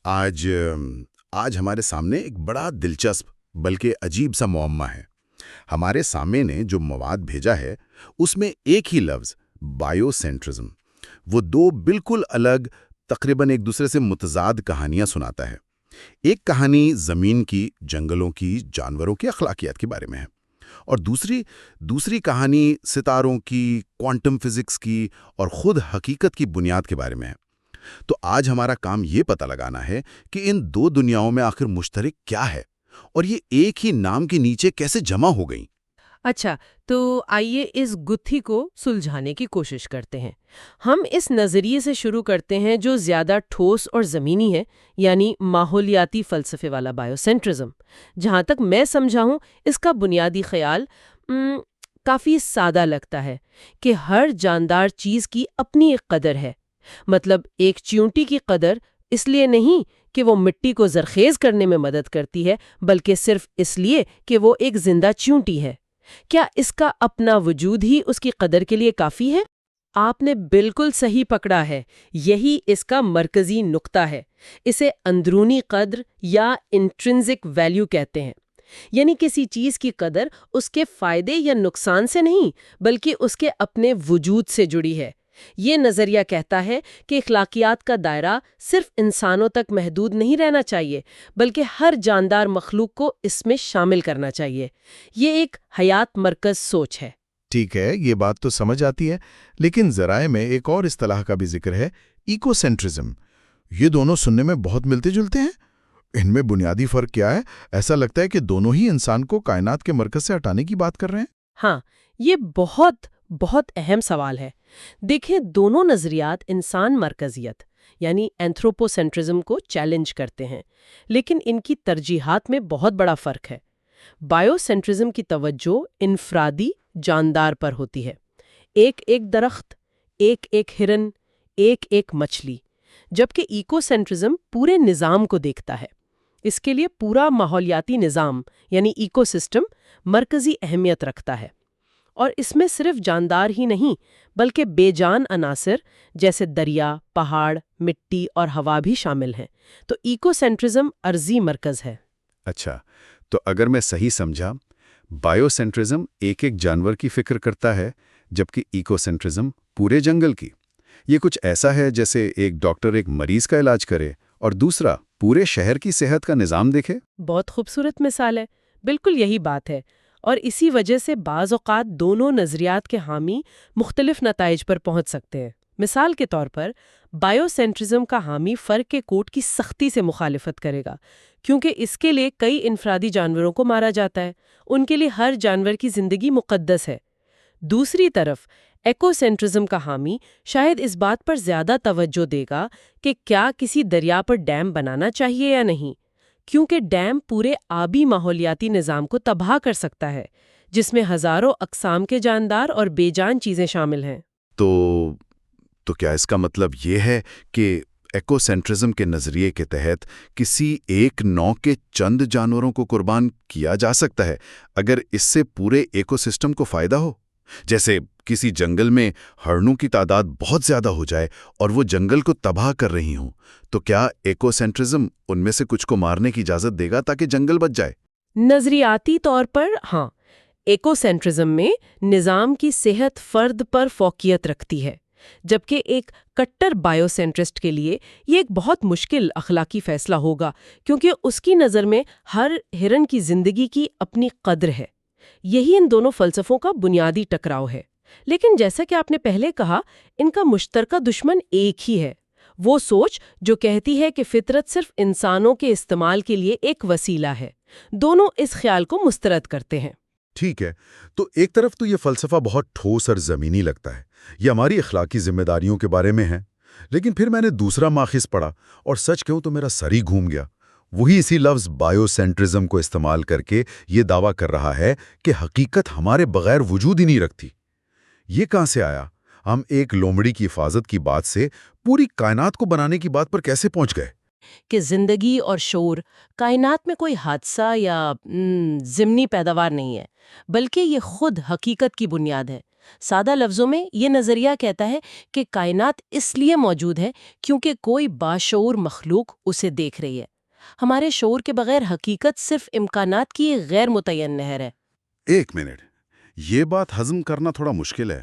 آج آج ہمارے سامنے ایک بڑا دلچسپ بلکہ عجیب سا معمہ ہے۔ ہمارے سامنے نے جو مواد بھیجا ہے اس میں ایک ہی لفظ بایو سینٹرزم، وہ دو بالکل الگ، تقریباً ایک دوسرے سے متضاد کہانیاں سناتا ہے۔ ایک کہانی زمین کی، جنگلوں کی، جانوروں کی اخلاقیات کے بارے میں ہے، اور دوسری کہانی ستاروں کی، کوانٹم فزکس کی اور خود حقیقت کی بنیاد کے بارے میں ہے۔ تو آج ہمارا کام یہ پتہ لگانا ہے کہ ان دو دنیاؤں میں آخر مشترک کیا ہے، اور یہ ایک ہی نام کے نیچے کیسے جمع ہو گئیں۔ اچھا، تو آئیے اس گتھی کو سلجھانے کی کوشش کرتے ہیں۔ ہم اس نظریے سے شروع کرتے ہیں جو زیادہ ٹھوس اور زمینی ہے، یعنی ماحولیاتی فلسفے والا بایو سینٹرزم۔ جہاں تک میں سمجھا ہوں، اس کا بنیادی خیال کافی سادہ لگتا ہے کہ ہر جاندار چیز کی اپنی ایک قدر ہے۔ مطلب ایک چیونٹی کی قدر اس لیے نہیں کہ وہ مٹی کو زرخیز کرنے میں مدد کرتی ہے، بلکہ صرف اس لیے کہ وہ ایک زندہ چیونٹی ہے۔ کیا اس کا اپنا وجود ہی اس کی قدر کے لیے کافی ہے؟ آپ نے بالکل صحیح پکڑا ہے، یہی اس کا مرکزی نقطہ ہے۔ اسے اندرونی قدر یا انٹرنزک ویلیو کہتے ہیں۔ یعنی کسی چیز کی قدر اس کے فائدے یا نقصان سے نہیں، بلکہ اس کے اپنے وجود سے جڑی ہے۔ یہ نظریہ کہتا ہے کہ اخلاقیات کا دائرہ صرف انسانوں تک محدود نہیں رہنا چاہیے، بلکہ ہر جاندار مخلوق کو اس میں شامل کرنا چاہیے۔ یہ ایک حیات مرکز سوچ ہے۔ ٹھیک ہے، یہ بات تو سمجھ آتی ہے، لیکن ذرائع میں ایک اور اصطلاح کا بھی ذکر ہے، ایکو سینٹرزم۔ یہ دونوں سننے میں بہت ملتے جلتے ہیں۔ ان میں بنیادی فرق کیا ہے؟ ایسا لگتا ہے کہ دونوں ہی انسان کو کائنات کے مرکز سے ہٹانے کی بات کر رہے ہیں۔ ہاں، یہ بہت اہم سوال ہے۔ دیکھیں، دونوں نظریات انسان مرکزیت یعنی اینتھروپو سینٹرزم کو چیلنج کرتے ہیں، لیکن ان کی ترجیحات میں بہت بڑا فرق ہے۔ بایو سینٹرزم کی توجہ انفرادی جاندار پر ہوتی ہے، ایک ایک درخت، ایک ایک ہرن، ایک ایک مچھلی، جبکہ ایکو سینٹرزم پورے نظام کو دیکھتا ہے۔ اس کے لیے پورا ماحولیاتی نظام یعنی ایکو سسٹم مرکزی اہمیت رکھتا ہے، اور اس میں صرف جاندار ہی نہیں بلکہ بے جان عناصر جیسے دریا، پہاڑ، مٹی اور ہوا بھی شامل ہیں۔ تو ایکو سینٹرزم عرضی مرکز ہے۔ اچھا، تو اگر میں صحیح سمجھا، بایو سینٹرزم ایک ایک جانور کی فکر کرتا ہے، جبکہ ایکو سینٹرزم پورے جنگل کی۔ یہ کچھ ایسا ہے جیسے ایک ڈاکٹر ایک مریض کا علاج کرے اور دوسرا پورے شہر کی صحت کا نظام دیکھے۔ بہت خوبصورت مثال ہے، بالکل یہی بات ہے، اور اسی وجہ سے بعض اوقات دونوں نظریات کے حامی مختلف نتائج پر پہنچ سکتے ہیں۔ مثال کے طور پر بایو سینٹرزم کا حامی فرق کے کوٹ کی سختی سے مخالفت کرے گا، کیونکہ اس کے لیے کئی انفرادی جانوروں کو مارا جاتا ہے، ان کے لیے ہر جانور کی زندگی مقدس ہے۔ دوسری طرف ایکو سینٹرزم کا حامی شاید اس بات پر زیادہ توجہ دے گا کہ کیا کسی دریا پر ڈیم بنانا چاہیے یا نہیں، کیونکہ ڈیم پورے آبی ماحولیاتی نظام کو تباہ کر سکتا ہے، جس میں ہزاروں اقسام کے جاندار اور بے جان چیزیں شامل ہیں۔ تو کیا اس کا مطلب یہ ہے کہ ایکو سینٹرزم کے نظریے کے تحت کسی ایک نوع کے چند جانوروں کو قربان کیا جا سکتا ہے اگر اس سے پورے ایکو سسٹم کو فائدہ ہو؟ جیسے کسی جنگل میں ہرنوں کی تعداد بہت زیادہ ہو جائے اور وہ جنگل کو تباہ کر رہی ہوں، تو کیا ایکو سینٹرزم ان میں سے کچھ کو مارنے کی اجازت دے گا تاکہ جنگل بچ جائے؟ نظریاتی طور پر ہاں، ایکو سینٹرزم میں نظام کی صحت فرد پر فوقیت رکھتی ہے، جبکہ ایک کٹر بایو سینٹرسٹ کے لیے یہ ایک بہت مشکل اخلاقی فیصلہ ہوگا، کیونکہ اس کی نظر میں ہر ہرن کی زندگی کی اپنی قدر ہے۔ یہی ان دونوں فلسفوں کا بنیادی ٹکراؤ ہے، لیکن جیسا کہ آپ نے پہلے کہا، ان کا مشترکہ دشمن ایک ہی ہے، وہ سوچ جو کہتی ہے کہ فطرت صرف انسانوں کے استعمال کے لیے ایک وسیلہ ہے۔ دونوں اس خیال کو مسترد کرتے ہیں۔ ٹھیک ہے، تو ایک طرف تو یہ فلسفہ بہت ٹھوس اور زمینی لگتا ہے، یہ ہماری اخلاقی ذمہ داریوں کے بارے میں ہے، لیکن پھر میں نے دوسرا ماخذ پڑھا اور سچ کہوں تو میرا سر ہی گھوم گیا۔ وہی اسی لفظ بایو سینٹرزم کو استعمال کر کے یہ دعویٰ کر رہا ہے کہ حقیقت ہمارے بغیر وجود ہی نہیں رکھتی۔ یہ کہاں سے آیا؟ ہم ایک لومڑی کی حفاظت کی بات سے پوری کائنات کو بنانے کی بات پر کیسے پہنچ گئے؟ کہ زندگی اور شعور کائنات میں کوئی حادثہ یا ضمنی پیداوار نہیں ہے، بلکہ یہ خود حقیقت کی بنیاد ہے۔ سادہ لفظوں میں یہ نظریہ کہتا ہے کہ کائنات اس لیے موجود ہے کیونکہ کوئی باشعور مخلوق اسے دیکھ رہی ہے۔ ہمارے شعور کے بغیر حقیقت صرف امکانات کی ایک غیر متعین نہر ہے۔ ایک منٹ، یہ بات ہضم کرنا تھوڑا مشکل ہے۔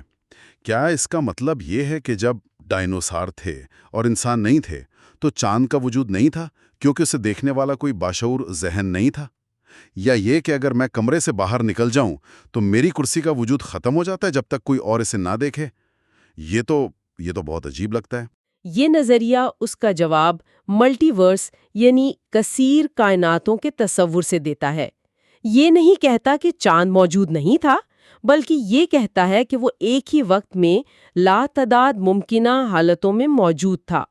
کیا اس کا مطلب یہ ہے کہ جب ڈائنوسار تھے اور انسان نہیں تھے تو چاند کا وجود نہیں تھا کیونکہ اسے دیکھنے والا کوئی باشعور ذہن نہیں تھا؟ یا یہ کہ اگر میں کمرے سے باہر نکل جاؤں تو میری کرسی کا وجود ختم ہو جاتا ہے جب تک کوئی اور اسے نہ دیکھے؟ یہ تو بہت عجیب لگتا ہے۔ یہ نظریہ اس کا جواب ملٹی ورس یعنی کثیر کائناتوں کے تصور سے دیتا ہے۔ یہ نہیں کہتا کہ چاند موجود نہیں تھا، بلکہ یہ کہتا ہے کہ وہ ایک ہی وقت میں لاتعداد ممکنہ حالتوں میں موجود تھا،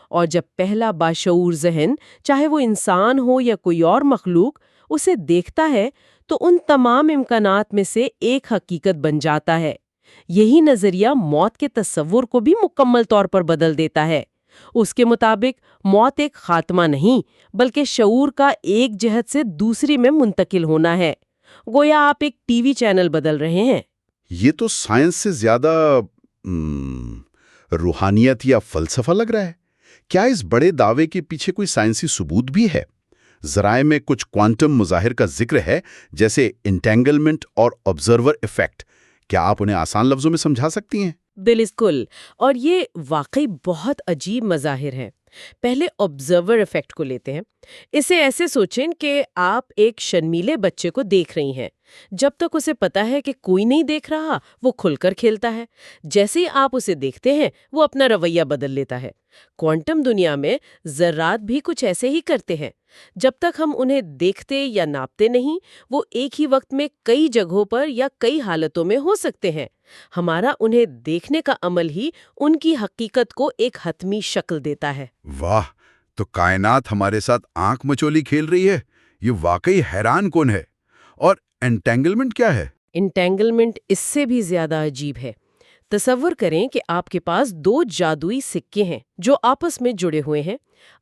اور جب پہلا باشعور ذہن، چاہے وہ انسان ہو یا کوئی اور مخلوق، اسے دیکھتا ہے تو ان تمام امکانات میں سے ایک حقیقت بن جاتا ہے۔ یہی نظریہ موت کے تصور کو بھی مکمل طور پر بدل دیتا ہے۔ اس کے مطابق موت ایک خاتمہ نہیں، بلکہ شعور کا ایک جہت سے دوسری میں منتقل ہونا ہے، گویا آپ ایک ٹی وی چینل بدل رہے ہیں۔ یہ تو سائنس سے زیادہ روحانیت یا فلسفہ لگ رہا ہے۔ کیا اس بڑے دعوے کے پیچھے کوئی سائنسی ثبوت بھی ہے؟ ذرائع میں کچھ کوانٹم مظاہر کا ذکر ہے، جیسے انٹینگلمنٹ اور آبزرور ایفیکٹ۔ کیا آپ انہیں آسان لفظوں میں سمجھا سکتی ہیں؟ بالکل، اور یہ واقعی بہت عجیب مظاہر ہیں۔ پہلے آبزرور ایفیکٹ کو لیتے ہیں۔ اسے ایسے سوچیں کہ آپ ایک شرمیلے بچے کو دیکھ رہی ہیں۔ جب تک اسے پتا ہے کہ کوئی نہیں دیکھ رہا، وہ کھل کر کھیلتا ہے۔ جیسے ہی آپ اسے دیکھتے ہیں، وہ اپنا رویہ بدل لیتا ہے۔ کوانٹم دنیا میں ذرات بھی کچھ ایسے ہی کرتے ہیں۔ جب تک ہم انہیں دیکھتے یا ناپتے نہیں، وہ ایک ہی وقت میں کئی جگہوں پر یا کئی حالتوں میں ہو سکتے ہیں۔ ہمارا انہیں دیکھنے کا عمل ہی ان کی حقیقت کو ایک حتمی شکل دیتا ہے۔ واہ، تو کائنات ہمارے ساتھ آنکھ مچولی کھیل رہی ہے۔ یہ واقعی حیران کن ہے۔ اور انٹینگلمنٹ کیا ہے؟ انٹینگلمنٹ اس سے بھی زیادہ عجیب ہے۔ تصور کریں کہ آپ کے پاس دو جادوئی سکے ہیں جو آپس میں جڑے ہوئے ہیں۔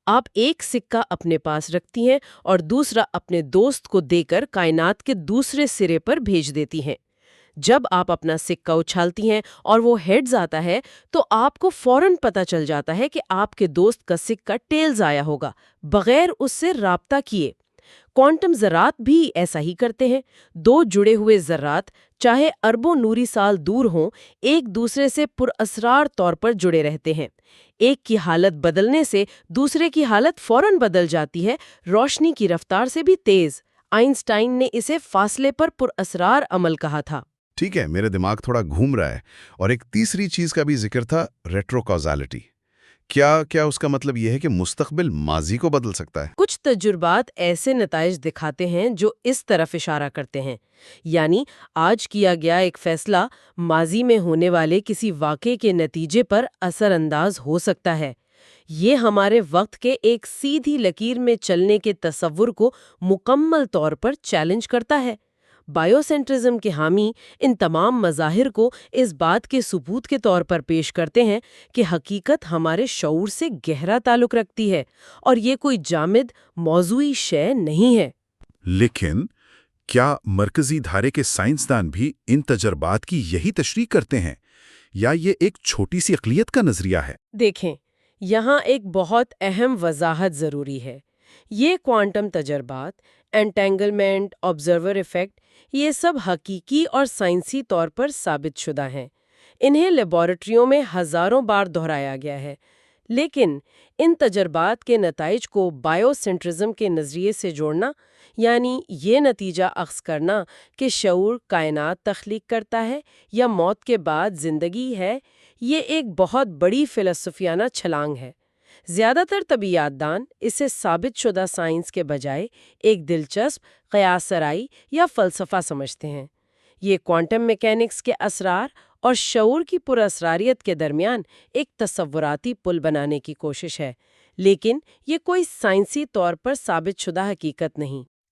آپ ایک سکہ اپنے پاس رکھتی ہیں اور دوسرا اپنے دوست کو دے کر کائنات کے دوسرے سرے پر بھیج دیتی ہیں۔ جب آپ اپنا سکہ اچھالتی ہیں اور وہ ہیڈز آتا ہے تو آپ کو فوراً پتہ چل جاتا ہے کہ آپ کے دوست کا سکہ ٹیلز آیا ہوگا، بغیر اس سے رابطہ کیے۔ کوانٹم ذرات بھی ایسا ہی کرتے ہیں۔ دو جڑے ہوئے ذرات، چاہے اربوں نوری سال دور ہوں، ایک دوسرے سے پراسرار طور پر جڑے رہتے ہیں۔ ایک کی حالت بدلنے سے دوسرے کی حالت فوراً بدل جاتی ہے، روشنی کی رفتار سے بھی تیز۔ آئنسٹائن نے اسے فاصلے پر پراسرار عمل کہا تھا۔ ٹھیک ہے، میرے دماغ تھوڑا گھوم رہا ہے۔ اور ایک تیسری چیز کا بھی ذکر تھا، ریٹرو کازالٹی۔ کیا اس کا مطلب یہ ہے کہ مستقبل ماضی کو بدل سکتا ہے؟ کچھ تجربات ایسے نتائج دکھاتے ہیں جو اس طرف اشارہ کرتے ہیں، یعنی آج کیا گیا ایک فیصلہ ماضی میں ہونے والے کسی واقعے کے نتیجے پر اثر انداز ہو سکتا ہے۔ یہ ہمارے وقت کے ایک سیدھی لکیر میں چلنے کے تصور کو مکمل طور پر چیلنج کرتا ہے۔ بائیو سینٹرزم کے حامی ان تمام مظاہر کو اس بات کے ثبوت کے طور پر پیش کرتے ہیں کہ حقیقت ہمارے شعور سے گہرا تعلق رکھتی ہے اور یہ کوئی جامد موضوعی شے نہیں ہے۔ لیکن کیا مرکزی دھارے کے سائنسدان بھی ان تجربات کی یہی تشریح کرتے ہیں، یا یہ ایک چھوٹی سی اقلیت کا نظریہ ہے؟ دیکھیں، یہاں ایک بہت اہم وضاحت ضروری ہے۔ یہ کوانٹم تجربات، انٹینگلمنٹ، آبزرور ایفیکٹ، یہ سب حقیقی اور سائنسی طور پر ثابت شدہ ہیں۔ انہیں لیبارٹریوں میں ہزاروں بار دہرایا گیا ہے، لیکن ان تجربات کے نتائج کو بائیو سینٹرزم کے نظریے سے جوڑنا، یعنی یہ نتیجہ اخذ کرنا کہ شعور کائنات تخلیق کرتا ہے یا موت کے بعد زندگی ہے، یہ ایک بہت بڑی فلسفیانہ چھلانگ ہے۔ زیادہ تر طبیعیات دان اسے ثابت شدہ سائنس کے بجائے ایک دلچسپ قیاس آرائی یا فلسفہ سمجھتے ہیں۔ یہ کوانٹم میکینکس کے اسرار اور شعور کی پراسراریت کے درمیان ایک تصوراتی پل بنانے کی کوشش ہے، لیکن یہ کوئی سائنسی طور پر ثابت شدہ حقیقت نہیں۔